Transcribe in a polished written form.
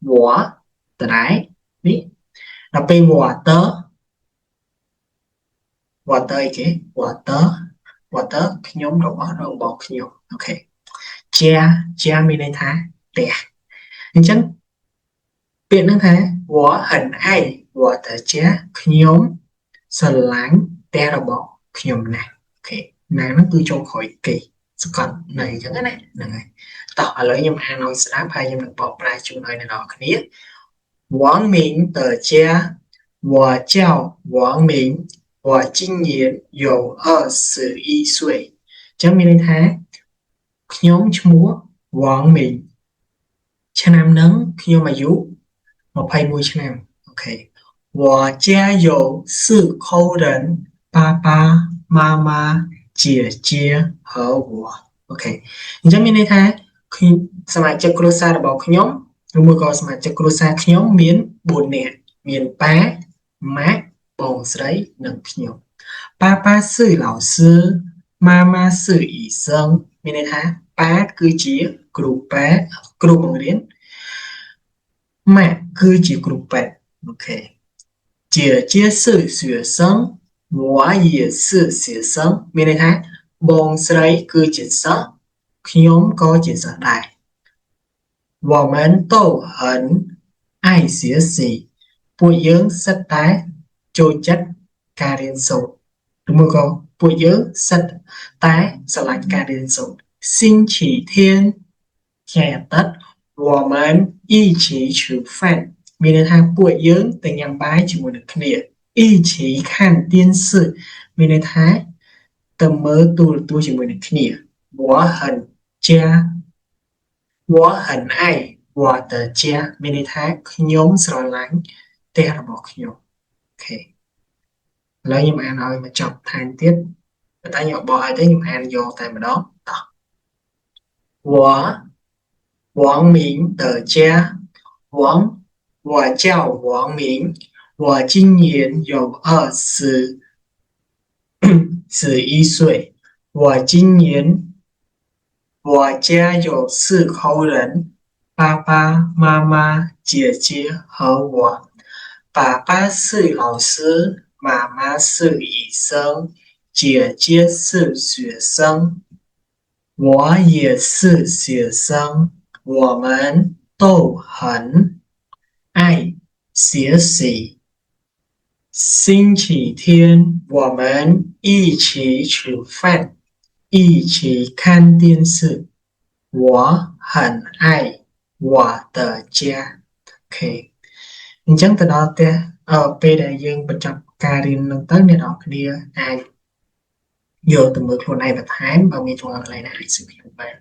我的来នេះដល់ពេល water water អីគេ water water ខ្ញុំរបស់ខ្ញុំអូខេ chair មានន័យថាផ្ទះអញ្ចឹងពាក្យហ្នឹងថា我很爱我的家ខ្ញុំស្រឡាញ់ផ្ទះរបស់ខ្ញុំណាស់អូខេណាហ្នឹងគឺចុងក្រោយគេសកត់នៅអញ្ចឹងណាហ្នឹងហើយតោះឥឡូវខ្ញុំអានឲ្យស្ដាប់ហើយខ្ញុំនឹងបកប្រែជូនឲ្យអ្នកនរគ្នា王明的家，我叫王明，我今年有21岁。ចឹងមានន័យថាខ្ញុំឈ្មោះវ៉ងមីងឆ្នាំហ្នឹងខ្ញុំអាយុ21ឆ្នាំអូខេ我家有4口人爸爸妈妈姐姐和我អូខេអញ្ចឹងមានន័យថាសមាជិកគ្រួសាររបស់ខ្ញុំឬមួយក៏សមាជិកគ្រួសារខ្ញុំមាន4នាក់មានប៉ាម៉ាក់បងស្រីនិងខ្ញុំប៉ាប៉ា是老师ម៉ាម៉ា是医生មានន័យថាប៉ាគឺជាគ្រូប៉ាគ្រូបង្រៀនម៉ាក់គឺជាគ្រូពេទ្យអូខេ姐姐是学生我也是学生មានន័យថាបងស្រីគឺជាសិស្សខ្ញុំក៏ជាសិស្សដែរ我们都很爱学习ពួកយើងសិតតែចូលចិត្តការរៀនសូត្រឬមកក៏ពួកយើងសិតតែស្រឡាញ់ការរៀនសូត្រ星期天ថ្ងៃអាទិត្យ我们一起吃饭មានន័យថាពួកយើងទៅញ៉ាំបាយជាមួយនឹងគ្នា一起看电视មានន័យថាទៅមើលទូរទស្សន៍ជាមួយនឹងគ្នា我很家我很爱我的家មានន័យថាខ្ញុំស្រឡាញ់ផ្ទះរបស់ខ្ញុំអូខេឥឡូវខ្ញុំអានឲ្យមកចប់ថែមទៀតប៉ុន្តែខ្ញុំបកឲ្យទេខ្ញុំអានយកតែម្ដងតោះ我王明的家王我叫王明我今年有21岁我今年我家有4口人爸爸妈妈姐姐和我爸爸是老师妈妈是医生姐姐是学生我也是学生我们都很爱学习星期天我们一起吃饭一起看电视我很爱我的家អូខេអញ្ចឹងទៅដល់ផ្ទះពេលដែលយើងបញ្ចប់ការរៀននឹងទៅអ្នកនរគ្នាអាចយកទៅមើលខ្លួនឯងបន្ថែមបើមានចម្ងល់อะไรណាអាចសួរខ្ញុំបាន